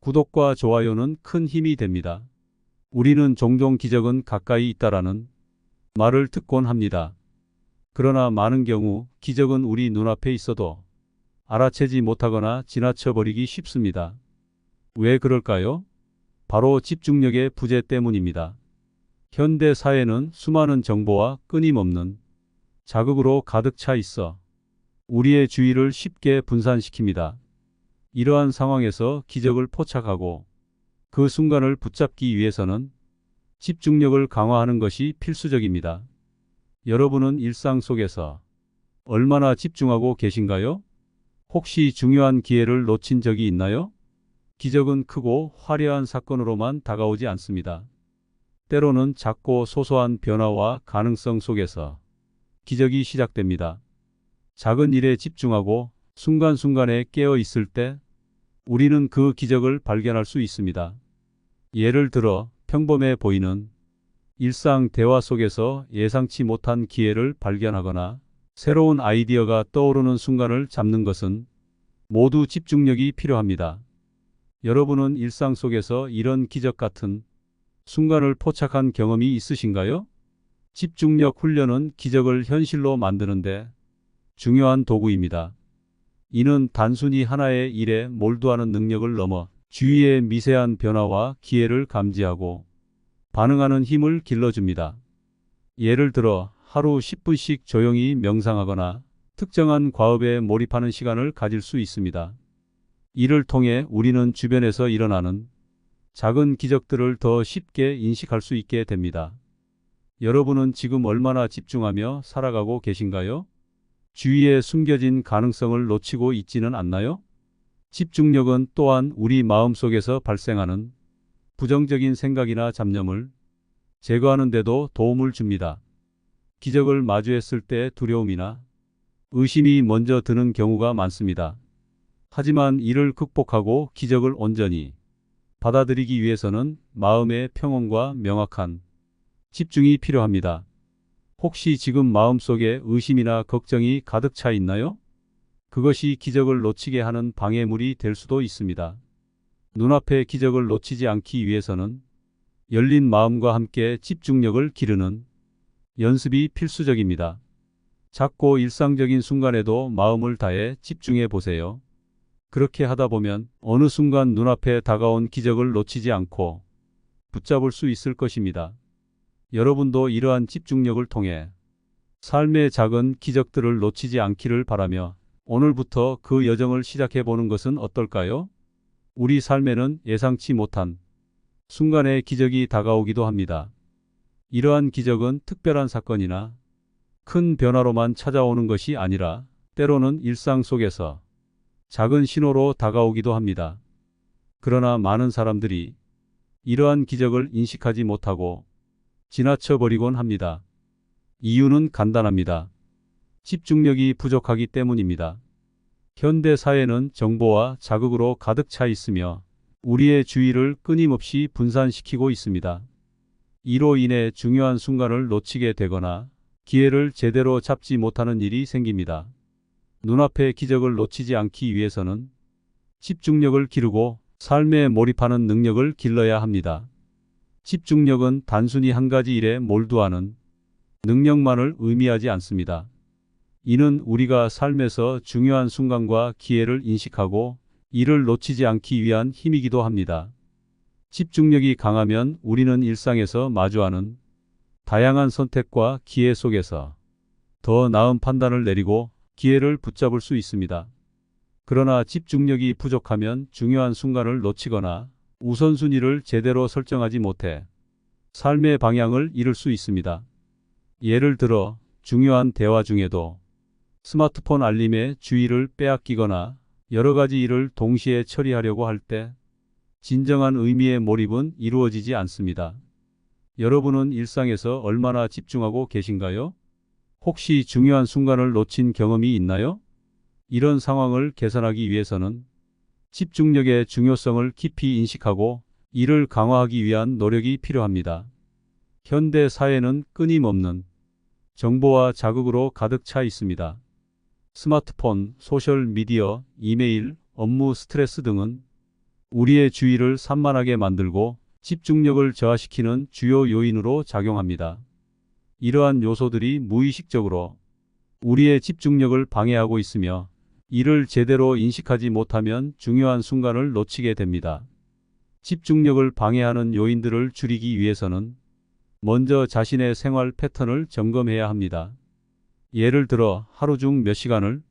구독과 좋아요는 큰 힘이 됩니다. 우리는 종종 기적은 가까이 있다라는 말을 듣곤 합니다. 그러나 많은 경우 기적은 우리 눈앞에 있어도 알아채지 못하거나 지나쳐버리기 쉽습니다. 왜 그럴까요? 바로 집중력의 부재 때문입니다. 현대 사회는 수많은 정보와 끊임없는 자극으로 가득 차 있어 우리의 주의를 쉽게 분산시킵니다. 이러한 상황에서 기적을 포착하고 그 순간을 붙잡기 위해서는 집중력을 강화하는 것이 필수적입니다. 여러분은 일상 속에서 얼마나 집중하고 계신가요? 혹시 중요한 기회를 놓친 적이 있나요? 기적은 크고 화려한 사건으로만 다가오지 않습니다. 때로는 작고 소소한 변화와 가능성 속에서 기적이 시작됩니다. 작은 일에 집중하고 순간순간에 깨어 있을 때 우리는 그 기적을 발견할 수 있습니다. 예를 들어 평범해 보이는 일상 대화 속에서 예상치 못한 기회를 발견하거나 새로운 아이디어가 떠오르는 순간을 잡는 것은 모두 집중력이 필요합니다. 여러분은 일상 속에서 이런 기적 같은 순간을 포착한 경험이 있으신가요? 집중력 훈련은 기적을 현실로 만드는데 중요한 도구입니다. 이는 단순히 하나의 일에 몰두하는 능력을 넘어 주위의 미세한 변화와 기회를 감지하고 반응하는 힘을 길러줍니다. 예를 들어 하루 10분씩 조용히 명상하거나 특정한 과업에 몰입하는 시간을 가질 수 있습니다. 이를 통해 우리는 주변에서 일어나는 작은 기적들을 더 쉽게 인식할 수 있게 됩니다. 여러분은 지금 얼마나 집중하며 살아가고 계신가요? 주위에 숨겨진 가능성을 놓치고 있지는 않나요? 집중력은 또한 우리 마음속에서 발생하는 부정적인 생각이나 잡념을 제거하는 데도 도움을 줍니다. 기적을 마주했을 때 두려움이나 의심이 먼저 드는 경우가 많습니다. 하지만 이를 극복하고 기적을 온전히 받아들이기 위해서는 마음의 평온과 명확한 집중이 필요합니다. 혹시 지금 마음속에 의심이나 걱정이 가득 차 있나요? 그것이 기적을 놓치게 하는 방해물이 될 수도 있습니다. 눈앞의 기적을 놓치지 않기 위해서는 열린 마음과 함께 집중력을 기르는 연습이 필수적입니다. 작고 일상적인 순간에도 마음을 다해 집중해 보세요. 그렇게 하다 보면 어느 순간 눈앞에 다가온 기적을 놓치지 않고 붙잡을 수 있을 것입니다. 여러분도 이러한 집중력을 통해 삶의 작은 기적들을 놓치지 않기를 바라며 오늘부터 그 여정을 시작해 보는 것은 어떨까요? 우리 삶에는 예상치 못한 순간에 기적이 다가오기도 합니다. 이러한 기적은 특별한 사건이나 큰 변화로만 찾아오는 것이 아니라 때로는 일상 속에서 작은 신호로 다가오기도 합니다. 그러나 많은 사람들이 이러한 기적을 인식하지 못하고 지나쳐 버리곤 합니다. 이유는 간단합니다. 집중력이 부족하기 때문입니다. 현대 사회는 정보와 자극으로 가득 차 있으며 우리의 주의를 끊임없이 분산시키고 있습니다. 이로 인해 중요한 순간을 놓치게 되거나 기회를 제대로 잡지 못하는 일이 생깁니다. 눈앞의 기적을 놓치지 않기 위해서는 집중력을 기르고 삶에 몰입하는 능력을 길러야 합니다. 집중력은 단순히 한 가지 일에 몰두하는 능력만을 의미하지 않습니다. 이는 우리가 삶에서 중요한 순간과 기회를 인식하고 이를 놓치지 않기 위한 힘이기도 합니다. 집중력이 강하면 우리는 일상에서 마주하는 다양한 선택과 기회 속에서 더 나은 판단을 내리고 기회를 붙잡을 수 있습니다. 그러나 집중력이 부족하면 중요한 순간을 놓치거나 우선순위를 제대로 설정하지 못해 삶의 방향을 잃을 수 있습니다. 예를 들어 중요한 대화 중에도 스마트폰 알림에 주의를 빼앗기거나 여러 가지 일을 동시에 처리하려고 할 때 진정한 의미의 몰입은 이루어지지 않습니다. 여러분은 일상에서 얼마나 집중하고 계신가요? 혹시 중요한 순간을 놓친 경험이 있나요? 이런 상황을 개선하기 위해서는 집중력의 중요성을 깊이 인식하고 이를 강화하기 위한 노력이 필요합니다. 현대 사회는 끊임없는 정보와 자극으로 가득 차 있습니다. 스마트폰, 소셜미디어, 이메일, 업무 스트레스 등은 우리의 주의를 산만하게 만들고 집중력을 저하시키는 주요 요인으로 작용합니다. 이러한 요소들이 무의식적으로 우리의 집중력을 방해하고 있으며 이를 제대로 인식하지 못하면 중요한 순간을 놓치게 됩니다. 집중력을 방해하는 요인들을 줄이기 위해서는 먼저 자신의 생활 패턴을 점검해야 합니다. 예를 들어 하루 중 몇 시간을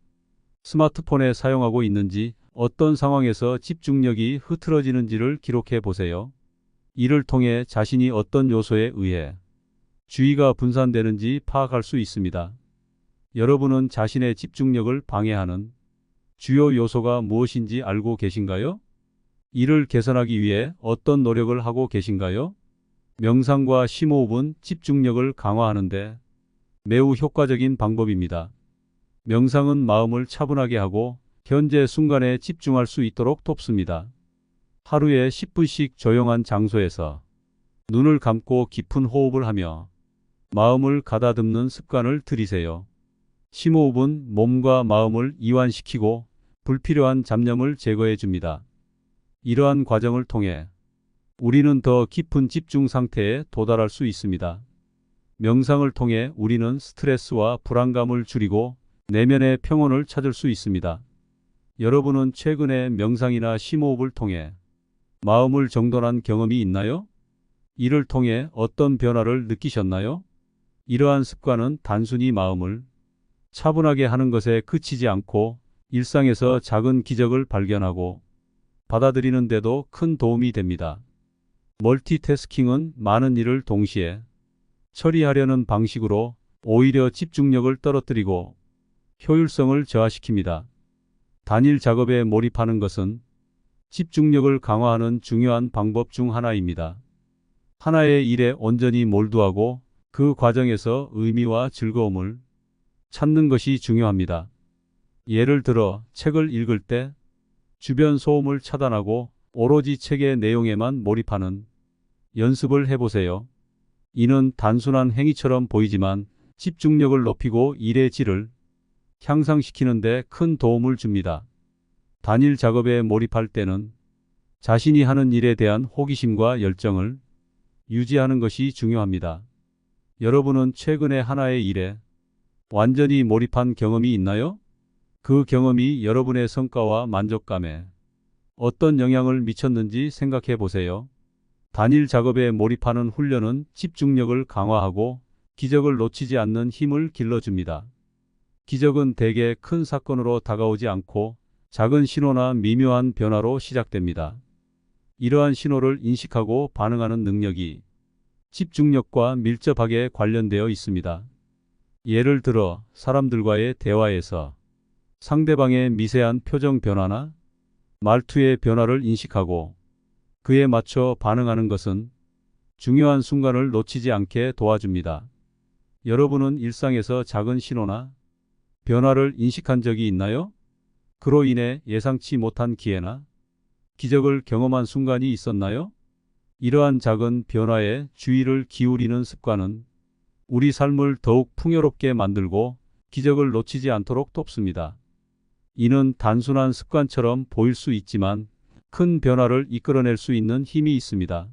스마트폰에 사용하고 있는지, 어떤 상황에서 집중력이 흐트러지는지를 기록해 보세요. 이를 통해 자신이 어떤 요소에 의해 주의가 분산되는지 파악할 수 있습니다. 여러분은 자신의 집중력을 방해하는 주요 요소가 무엇인지 알고 계신가요? 이를 개선하기 위해 어떤 노력을 하고 계신가요? 명상과 심호흡은 집중력을 강화하는데 매우 효과적인 방법입니다. 명상은 마음을 차분하게 하고 현재 순간에 집중할 수 있도록 돕습니다. 하루에 10분씩 조용한 장소에서 눈을 감고 깊은 호흡을 하며 마음을 가다듬는 습관을 들이세요. 심호흡은 몸과 마음을 이완시키고 불필요한 잡념을 제거해 줍니다. 이러한 과정을 통해 우리는 더 깊은 집중 상태에 도달할 수 있습니다. 명상을 통해 우리는 스트레스와 불안감을 줄이고 내면의 평온을 찾을 수 있습니다. 여러분은 최근에 명상이나 심호흡을 통해 마음을 정돈한 경험이 있나요? 이를 통해 어떤 변화를 느끼셨나요? 이러한 습관은 단순히 마음을 차분하게 하는 것에 그치지 않고 일상에서 작은 기적을 발견하고 받아들이는 데도 큰 도움이 됩니다. 멀티태스킹은 많은 일을 동시에 처리하려는 방식으로 오히려 집중력을 떨어뜨리고 효율성을 저하시킵니다. 단일 작업에 몰입하는 것은 집중력을 강화하는 중요한 방법 중 하나입니다. 하나의 일에 온전히 몰두하고 그 과정에서 의미와 즐거움을 찾는 것이 중요합니다. 예를 들어 책을 읽을 때 주변 소음을 차단하고 오로지 책의 내용에만 몰입하는 연습을 해보세요. 이는 단순한 행위처럼 보이지만 집중력을 높이고 일의 질을 향상시키는 데 큰 도움을 줍니다. 단일 작업에 몰입할 때는 자신이 하는 일에 대한 호기심과 열정을 유지하는 것이 중요합니다. 여러분은 최근에 하나의 일에 완전히 몰입한 경험이 있나요? 그 경험이 여러분의 성과와 만족감에 어떤 영향을 미쳤는지 생각해 보세요. 단일 작업에 몰입하는 훈련은 집중력을 강화하고 기적을 놓치지 않는 힘을 길러줍니다. 기적은 대개 큰 사건으로 다가오지 않고 작은 신호나 미묘한 변화로 시작됩니다. 이러한 신호를 인식하고 반응하는 능력이 집중력과 밀접하게 관련되어 있습니다. 예를 들어 사람들과의 대화에서 상대방의 미세한 표정 변화나 말투의 변화를 인식하고 그에 맞춰 반응하는 것은 중요한 순간을 놓치지 않게 도와줍니다. 여러분은 일상에서 작은 신호나 변화를 인식한 적이 있나요? 그로 인해 예상치 못한 기회나 기적을 경험한 순간이 있었나요? 이러한 작은 변화에 주의를 기울이는 습관은 우리 삶을 더욱 풍요롭게 만들고 기적을 놓치지 않도록 돕습니다. 이는 단순한 습관처럼 보일 수 있지만 큰 변화를 이끌어낼 수 있는 힘이 있습니다.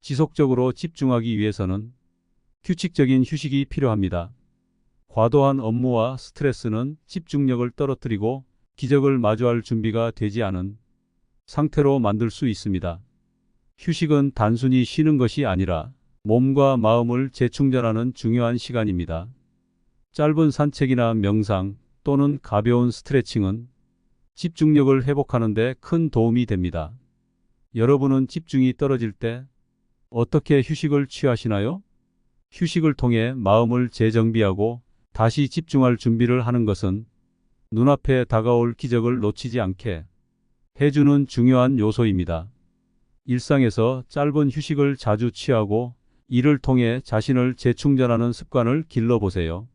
지속적으로 집중하기 위해서는 규칙적인 휴식이 필요합니다. 과도한 업무와 스트레스는 집중력을 떨어뜨리고 기적을 마주할 준비가 되지 않은 상태로 만들 수 있습니다. 휴식은 단순히 쉬는 것이 아니라 몸과 마음을 재충전하는 중요한 시간입니다. 짧은 산책이나 명상 또는 가벼운 스트레칭은 집중력을 회복하는 데 큰 도움이 됩니다. 여러분은 집중이 떨어질 때 어떻게 휴식을 취하시나요? 휴식을 통해 마음을 재정비하고 다시 집중할 준비를 하는 것은 눈앞에 다가올 기적을 놓치지 않게 해주는 중요한 요소입니다. 일상에서 짧은 휴식을 자주 취하고 이를 통해 자신을 재충전하는 습관을 길러보세요.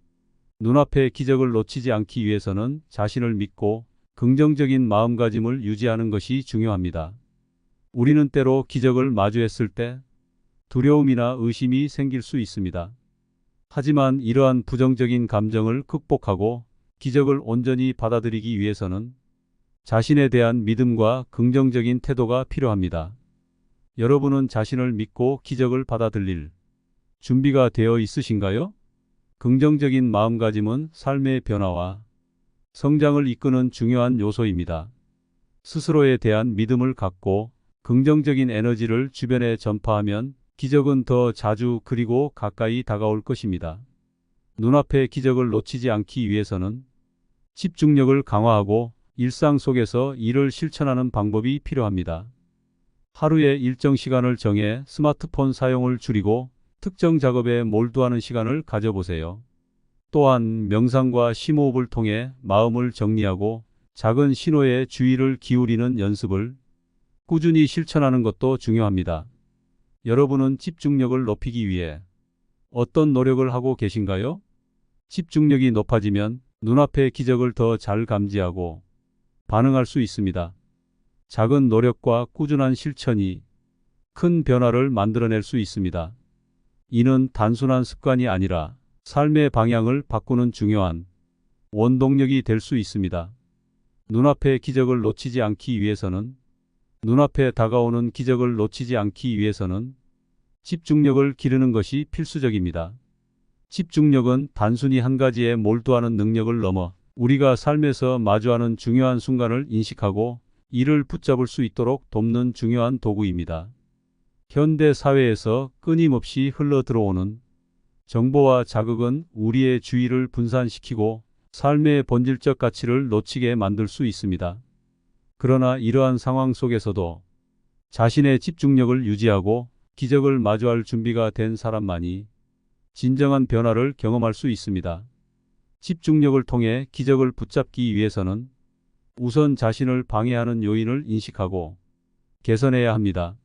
눈앞의 기적을 놓치지 않기 위해서는 자신을 믿고 긍정적인 마음가짐을 유지하는 것이 중요합니다. 우리는 때로 기적을 마주했을 때 두려움이나 의심이 생길 수 있습니다. 하지만 이러한 부정적인 감정을 극복하고 기적을 온전히 받아들이기 위해서는 자신에 대한 믿음과 긍정적인 태도가 필요합니다. 여러분은 자신을 믿고 기적을 받아들일 준비가 되어 있으신가요? 긍정적인 마음가짐은 삶의 변화와 성장을 이끄는 중요한 요소입니다. 스스로에 대한 믿음을 갖고 긍정적인 에너지를 주변에 전파하면 기적은 더 자주 그리고 가까이 다가올 것입니다. 눈앞의 기적을 놓치지 않기 위해서는 집중력을 강화하고 일상 속에서 이를 실천하는 방법이 필요합니다. 하루에 일정 시간을 정해 스마트폰 사용을 줄이고 특정 작업에 몰두하는 시간을 가져보세요. 또한 명상과 심호흡을 통해 마음을 정리하고 작은 신호에 주의를 기울이는 연습을 꾸준히 실천하는 것도 중요합니다. 여러분은 집중력을 높이기 위해 어떤 노력을 하고 계신가요? 집중력이 높아지면 눈앞의 기적을 더 잘 감지하고 반응할 수 있습니다. 작은 노력과 꾸준한 실천이 큰 변화를 만들어낼 수 있습니다. 이는 단순한 습관이 아니라 삶의 방향을 바꾸는 중요한 원동력이 될 수 있습니다. 눈앞의 기적을 놓치지 않기 위해서는 눈앞에 다가오는 기적을 놓치지 않기 위해서는 집중력을 기르는 것이 필수적입니다. 집중력은 단순히 한 가지에 몰두하는 능력을 넘어 우리가 삶에서 마주하는 중요한 순간을 인식하고 이를 붙잡을 수 있도록 돕는 중요한 도구입니다. 현대 사회에서 끊임없이 흘러 들어오는 정보와 자극은 우리의 주의를 분산시키고 삶의 본질적 가치를 놓치게 만들 수 있습니다. 그러나 이러한 상황 속에서도 자신의 집중력을 유지하고 기적을 마주할 준비가 된 사람만이 진정한 변화를 경험할 수 있습니다. 집중력을 통해 기적을 붙잡기 위해서는 우선 자신을 방해하는 요인을 인식하고 개선해야 합니다.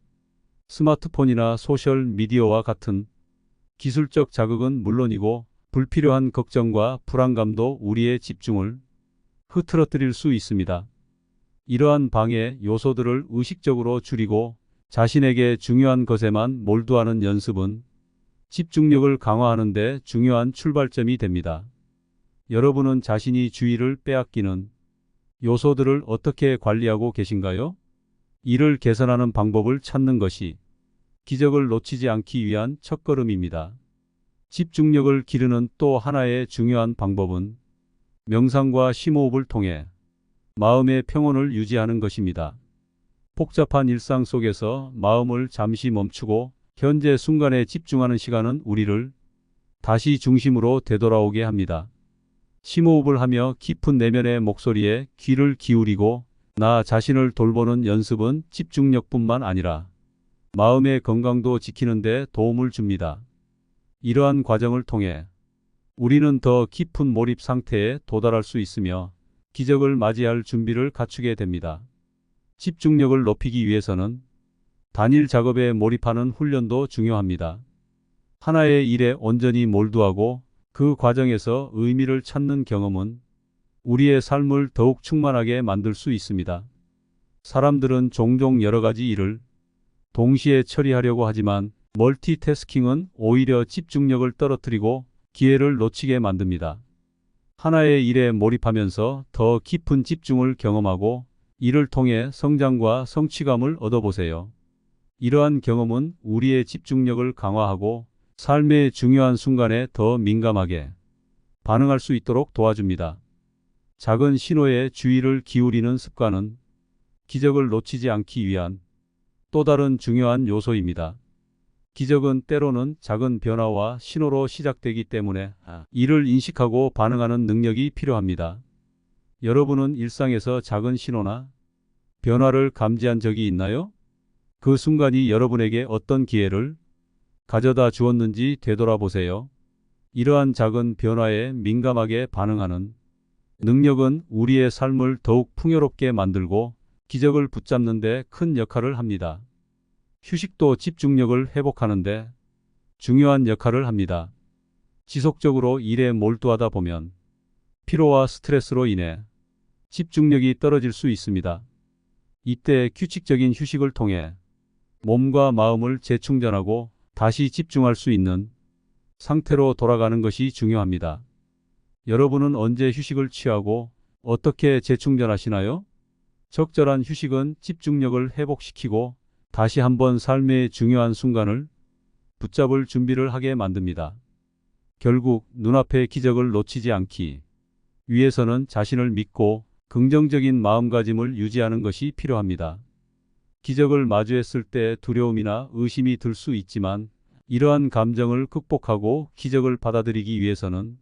스마트폰이나 소셜 미디어와 같은 기술적 자극은 물론이고 불필요한 걱정과 불안감도 우리의 집중을 흐트러뜨릴 수 있습니다. 이러한 방해 요소들을 의식적으로 줄이고 자신에게 중요한 것에만 몰두하는 연습은 집중력을 강화하는 데 중요한 출발점이 됩니다. 여러분은 자신이 주의를 빼앗기는 요소들을 어떻게 관리하고 계신가요? 이를 개선하는 방법을 찾는 것이 기적을 놓치지 않기 위한 첫걸음입니다. 집중력을 기르는 또 하나의 중요한 방법은 명상과 심호흡을 통해 마음의 평온을 유지하는 것입니다. 복잡한 일상 속에서 마음을 잠시 멈추고 현재 순간에 집중하는 시간은 우리를 다시 중심으로 되돌아오게 합니다. 심호흡을 하며 깊은 내면의 목소리에 귀를 기울이고 나 자신을 돌보는 연습은 집중력뿐만 아니라 마음의 건강도 지키는 데 도움을 줍니다. 이러한 과정을 통해 우리는 더 깊은 몰입 상태에 도달할 수 있으며 기적을 맞이할 준비를 갖추게 됩니다. 집중력을 높이기 위해서는 단일 작업에 몰입하는 훈련도 중요합니다. 하나의 일에 온전히 몰두하고 그 과정에서 의미를 찾는 경험은 우리의 삶을 더욱 충만하게 만들 수 있습니다. 사람들은 종종 여러 가지 일을 동시에 처리하려고 하지만 멀티태스킹은 오히려 집중력을 떨어뜨리고 기회를 놓치게 만듭니다. 하나의 일에 몰입하면서 더 깊은 집중을 경험하고 이를 통해 성장과 성취감을 얻어보세요. 이러한 경험은 우리의 집중력을 강화하고 삶의 중요한 순간에 더 민감하게 반응할 수 있도록 도와줍니다. 작은 신호에 주의를 기울이는 습관은 기적을 놓치지 않기 위한 또 다른 중요한 요소입니다. 기적은 때로는 작은 변화와 신호로 시작되기 때문에 이를 인식하고 반응하는 능력이 필요합니다. 여러분은 일상에서 작은 신호나 변화를 감지한 적이 있나요? 그 순간이 여러분에게 어떤 기회를 가져다 주었는지 되돌아보세요. 이러한 작은 변화에 민감하게 반응하는 능력은 우리의 삶을 더욱 풍요롭게 만들고 기적을 붙잡는 데 큰 역할을 합니다. 휴식도 집중력을 회복하는 데 중요한 역할을 합니다. 지속적으로 일에 몰두하다 보면 피로와 스트레스로 인해 집중력이 떨어질 수 있습니다. 이때 규칙적인 휴식을 통해 몸과 마음을 재충전하고 다시 집중할 수 있는 상태로 돌아가는 것이 중요합니다. 여러분은 언제 휴식을 취하고 어떻게 재충전하시나요? 적절한 휴식은 집중력을 회복시키고 다시 한번 삶의 중요한 순간을 붙잡을 준비를 하게 만듭니다. 결국 눈앞의 기적을 놓치지 않기 위해서는 자신을 믿고 긍정적인 마음가짐을 유지하는 것이 필요합니다. 기적을 마주했을 때 두려움이나 의심이 들 수 있지만 이러한 감정을 극복하고 기적을 받아들이기 위해서는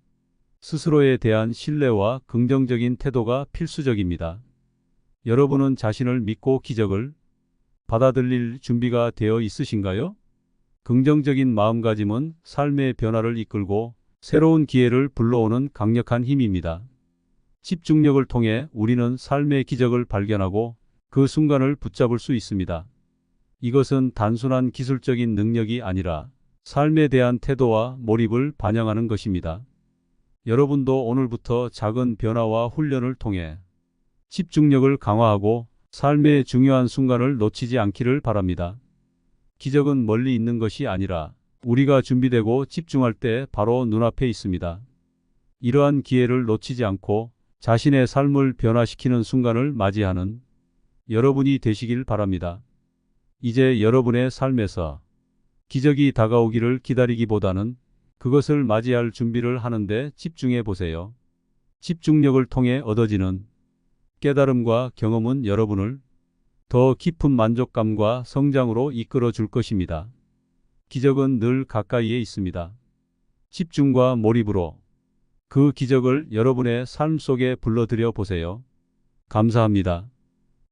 스스로에 대한 신뢰와 긍정적인 태도가 필수적입니다. 여러분은 자신을 믿고 기적을 받아들일 준비가 되어 있으신가요? 긍정적인 마음가짐은 삶의 변화를 이끌고 새로운 기회를 불러오는 강력한 힘입니다. 집중력을 통해 우리는 삶의 기적을 발견하고 그 순간을 붙잡을 수 있습니다. 이것은 단순한 기술적인 능력이 아니라 삶에 대한 태도와 몰입을 반영하는 것입니다. 여러분도 오늘부터 작은 변화와 훈련을 통해 집중력을 강화하고 삶의 중요한 순간을 놓치지 않기를 바랍니다. 기적은 멀리 있는 것이 아니라 우리가 준비되고 집중할 때 바로 눈앞에 있습니다. 이러한 기회를 놓치지 않고 자신의 삶을 변화시키는 순간을 맞이하는 여러분이 되시길 바랍니다. 이제 여러분의 삶에서 기적이 다가오기를 기다리기보다는 그것을 맞이할 준비를 하는데 집중해 보세요. 집중력을 통해 얻어지는 깨달음과 경험은 여러분을 더 깊은 만족감과 성장으로 이끌어 줄 것입니다. 기적은 늘 가까이에 있습니다. 집중과 몰입으로 그 기적을 여러분의 삶 속에 불러들여 보세요. 감사합니다.